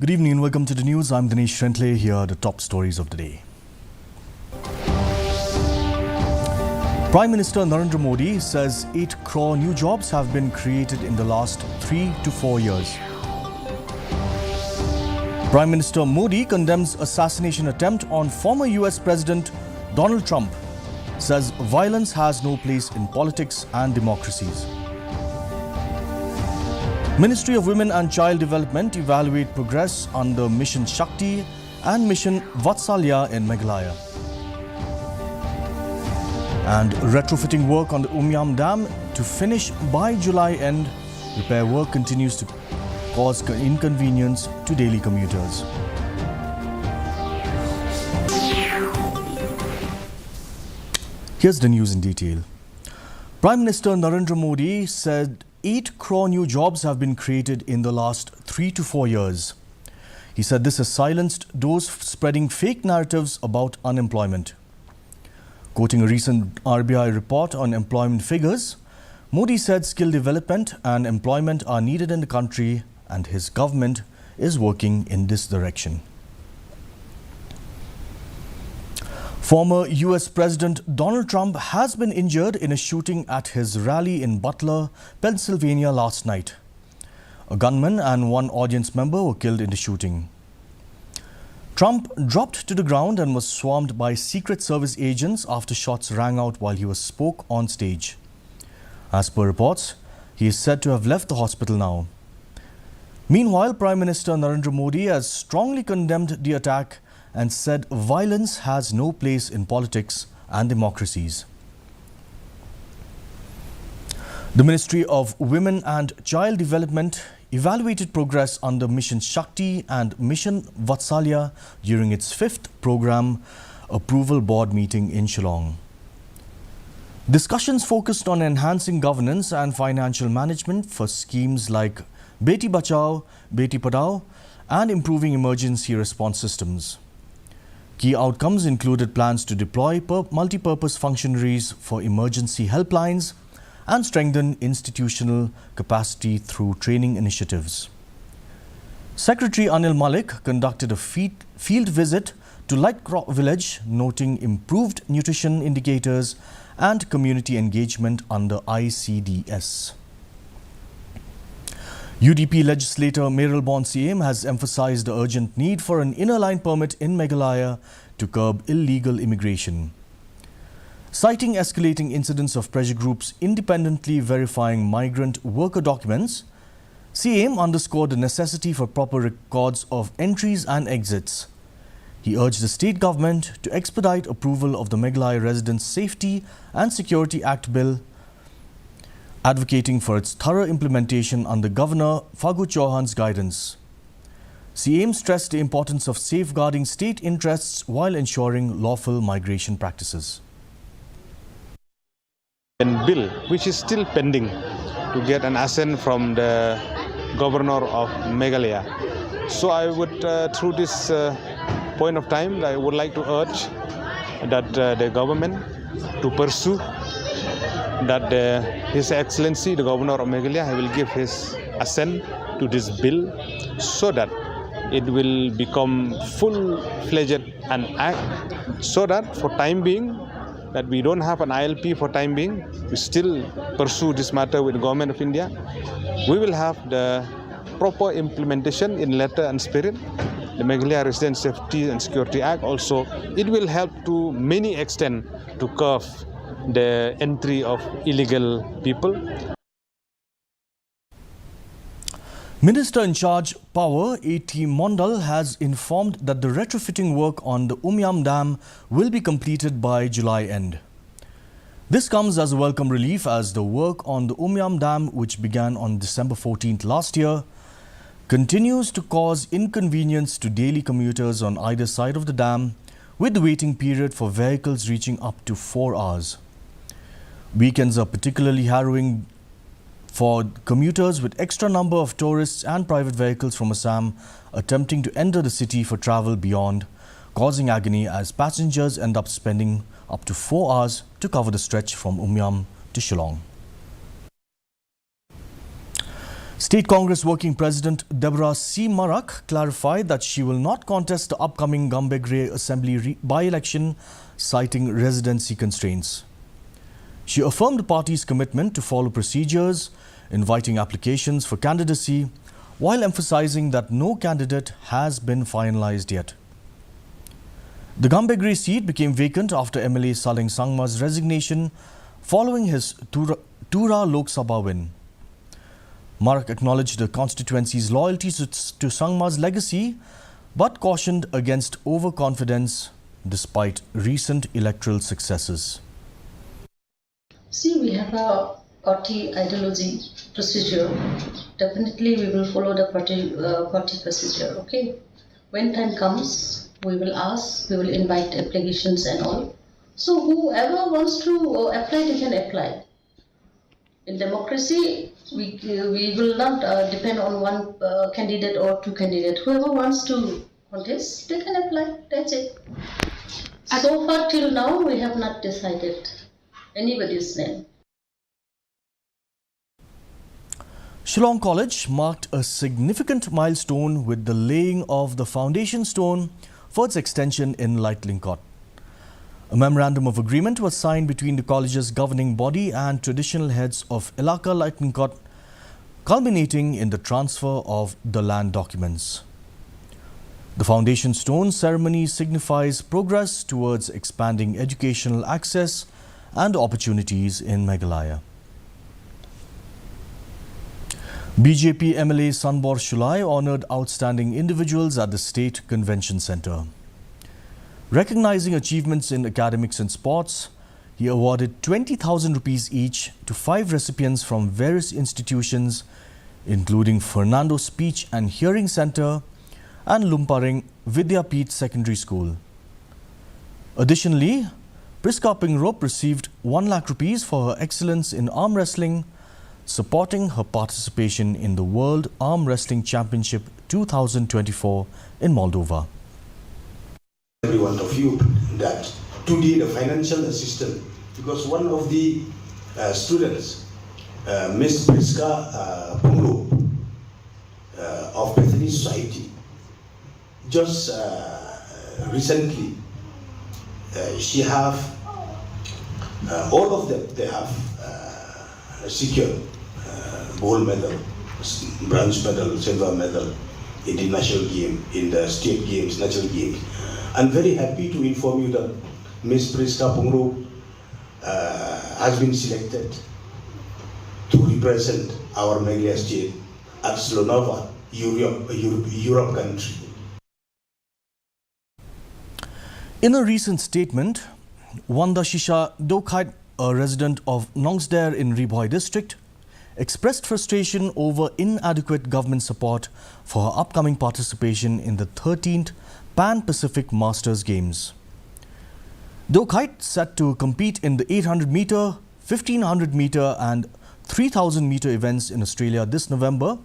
Good evening and welcome to the news. I'm Dinesh Rentle. Here are the top stories of the day. Prime Minister Narendra Modi says 8 crore new jobs have been created in the last 3 to 4 years. Prime Minister Modi condemns assassination attempt on former US President Donald Trump. Says violence has no place in politics and democracies. Ministry of Women and Child Development evaluate progress under Mission Shakti and Mission Vatsalya in Meghalaya. And retrofitting work on the Umyam Dam to finish by July end. Repair work continues to cause inconvenience to daily commuters. Here's the news in detail. Prime Minister Narendra Modi said 8 crore new jobs have been created in the last 3 to 4 years. He said this has silenced those spreading fake narratives about unemployment. Quoting a recent RBI report on employment figures, Modi said skill development and employment are needed in the country and his government is working in this direction. Former US President Donald Trump has been injured in a shooting at his rally in Butler, Pennsylvania last night. A gunman and one audience member were killed in the shooting. Trump dropped to the ground and was swarmed by Secret Service agents after shots rang out while he spoke on stage. As per reports, he is said to have left the hospital now. Meanwhile, Prime Minister Narendra Modi has strongly condemned the attack and said violence has no place in politics and democracies. The Ministry of Women and Child Development evaluated progress under Mission Shakti and Mission Vatsalya during its 5th Program Approval Board meeting in Shillong. Discussions focused on enhancing governance and financial management for schemes like Beti Bachao, Beti Padhao and improving emergency response systems. Key outcomes included plans to deploy multi-purpose functionaries for emergency helplines and strengthen institutional capacity through training initiatives. Secretary Anil Malik conducted a field visit to Light Crop Village, noting improved nutrition indicators and community engagement under ICDS. UDP legislator Merilbon CM has emphasized the urgent need for an inner line permit in Meghalaya to curb illegal immigration. Citing escalating incidents of pressure groups independently verifying migrant worker documents, CM underscored the necessity for proper records of entries and exits. He urged the state government to expedite approval of the Meghalaya Residents Safety and Security Act Bill, advocating for its thorough implementation under Governor Phagu Chauhan's guidance. CM stressed the importance of safeguarding state interests while ensuring lawful migration practices. A bill which is still pending to get an assent from the Governor of Meghalaya. So I would, through this point of time, I would like to urge that the government to pursue that His Excellency, the Governor of Meghalaya, will give his assent to this bill so that it will become full-fledged an act, so that for time being, that we don't have an ILP for time being, we still pursue this matter with the Government of India. We will have the proper implementation in letter and spirit. The Meghalaya Resident Safety and Security Act also, it will help to many extent to curb the entry of illegal people. Minister in charge Power A.T. Mondal has informed that the retrofitting work on the Umyam Dam will be completed by July end. This comes as a welcome relief as the work on the Umyam Dam, which began on December 14th last year, continues to cause inconvenience to daily commuters on either side of the dam, with the waiting period for vehicles reaching up to 4 hours. Weekends are particularly harrowing for commuters, with extra number of tourists and private vehicles from Assam attempting to enter the city for travel beyond, causing agony as passengers end up spending up to 4 hours to cover the stretch from Umyam to Shillong. State Congress Working President Deborah C. Marak clarified that she will not contest the upcoming Gambegre Assembly by-election, citing residency constraints. She affirmed the party's commitment to follow procedures, inviting applications for candidacy, while emphasizing that no candidate has been finalized yet. The Gambegre seat became vacant after MLA Saling Sangma's resignation following his Tura Lok Sabha win. Marak acknowledged the constituency's loyalty to Sangma's legacy, but cautioned against overconfidence despite recent electoral successes. See, we have a party ideology procedure. Definitely, we will follow the party procedure. Okay. When time comes, we will ask. We will invite applications and all. So whoever wants to apply, they can apply. In democracy, we will not depend on one candidate or two candidates. Whoever wants to contest, they can apply. That's it. So far till now, we have not decided anybody's name. Shillong College marked a significant milestone with the laying of the foundation stone for its extension in Lightlingcott. A memorandum of agreement was signed between the college's governing body and traditional heads of Elaka Lightlingcott, culminating in the transfer of the land documents. The foundation stone ceremony signifies progress towards expanding educational access and opportunities in Meghalaya. BJP MLA Sanbor Shulai honoured outstanding individuals at the State Convention Centre. Recognizing achievements in academics and sports, he awarded 20,000 rupees each to 5 recipients from various institutions, including Fernando Speech and Hearing Centre and Lumparing Vidyapeeth Secondary School. Additionally, Priska Pingrop received 1 lakh rupees for her excellence in arm wrestling, supporting her participation in the World Arm Wrestling Championship 2024 in Moldova. Every one of you that today the financial assistance, because one of the students, Ms. Priska Pingrop of Bethany Society, just recently she have all of them, they have secured gold medal, bronze medal, silver medal in the national game, in the state games, national games. I'm very happy to inform you that Ms. Priska Pingrop has been selected to represent our Meghalaya state at Slonova, Europe country. In a recent statement, Wanda Shisha Dokhait, a resident of Nongsdare in Ribhoi district, expressed frustration over inadequate government support for her upcoming participation in the 13th Pan-Pacific Masters Games. Dokhait, set to compete in the 800 meter, 1500 meter and 3000 meter events in Australia this November,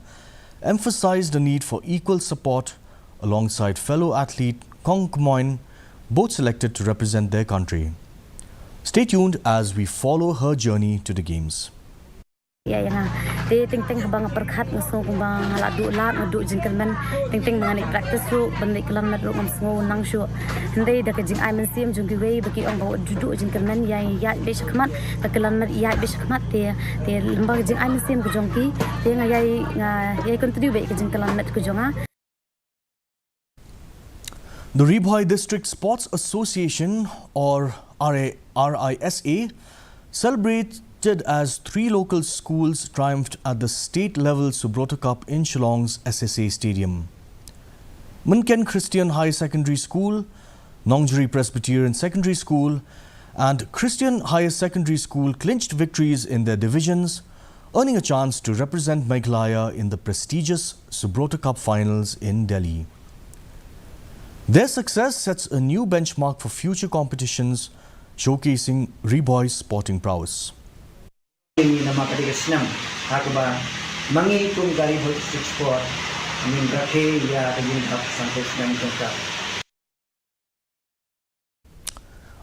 emphasized the need for equal support alongside fellow athlete Kong Kmoin, both selected to represent their country. Stay tuned as we follow her journey to the Games. Ya yang ting habang perkhat ngaso kumbang haladu lat ngadu gentleman ting mengani practice ru bandai kelam mat ru ngamsngo nang shu ndai da kajing ai mensim jungki wei bagi ong bawa duduk gentleman ya be shakmat da kelam mat ya be shakmat te lembag jing ai mensim ku jongki te ngai continue be kajing kelam mat ku jonga. The Ribhoi District Sports Association, or RISA, celebrated as 3 local schools triumphed at the state-level Subrota Cup in Shillong's SSA Stadium. Munken Christian High Secondary School, Nongjeri Presbyterian Secondary School and Christian Higher Secondary School clinched victories in their divisions, earning a chance to represent Meghalaya in the prestigious Subrota Cup finals in Delhi. Their success sets a new benchmark for future competitions, showcasing Ribhoi's sporting prowess. Nama ketiga senang, aku bah mangi kum dari holistic sport, mingkake ya kejin up sampai senang juga.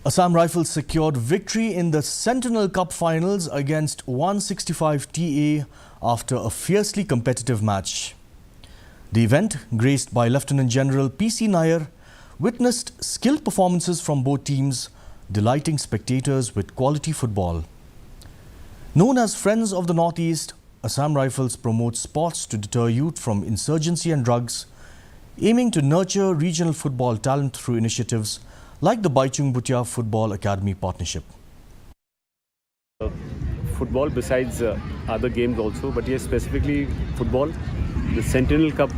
Assam Rifles secured victory in the Sentinel Cup finals against 165 TA after a fiercely competitive match. The event, graced by Lieutenant General P.C. Nair, witnessed skilled performances from both teams, delighting spectators with quality football. Known as Friends of the Northeast, Assam Rifles promotes sports to deter youth from insurgency and drugs, aiming to nurture regional football talent through initiatives like the Baichung Bhutia Football Academy partnership. Football besides other games also, but yes, specifically football. The Sentinel Cup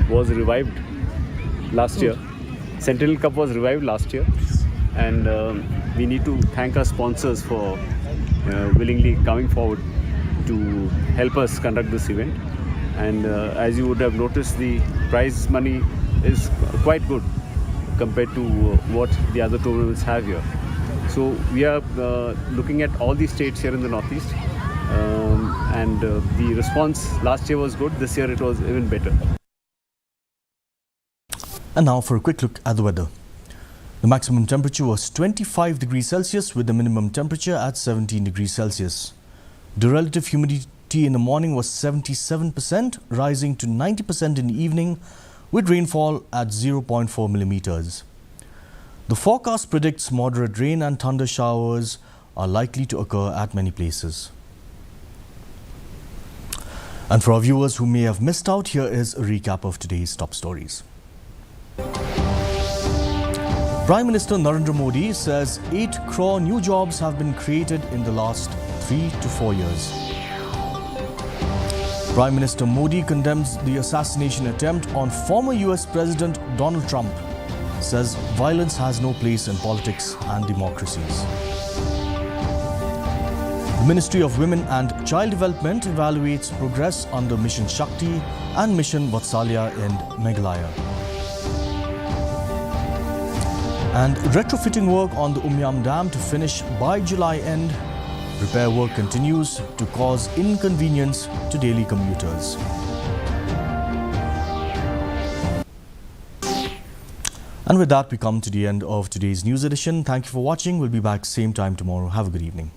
was revived last year. Sentinel Cup was revived last year, and we need to thank our sponsors for willingly coming forward to help us conduct this event. And as you would have noticed, the prize money is quite good compared to what the other tournaments have here. So we are looking at all the states here in the Northeast, and the response last year was good. This year it was even better. And now for a quick look at the weather. The maximum temperature was 25 degrees Celsius with the minimum temperature at 17 degrees Celsius. The relative humidity in the morning was 77%, rising to 90% in the evening, with rainfall at 0.4 millimeters. The forecast predicts moderate rain and thunder showers are likely to occur at many places. And for our viewers who may have missed out, here is a recap of today's top stories. Prime Minister Narendra Modi says 8 crore new jobs have been created in the last 3 to 4 years. Prime Minister Modi condemns the assassination attempt on former US President Donald Trump, says violence has no place in politics and democracies. The Ministry of Women and Child Development evaluates progress under Mission Shakti and Mission Vatsalya in Meghalaya. And retrofitting work on the Umyam Dam to finish by July end. Repair work continues to cause inconvenience to daily commuters. And with that, we come to the end of today's news edition. Thank you for watching. We'll be back same time tomorrow. Have a good evening.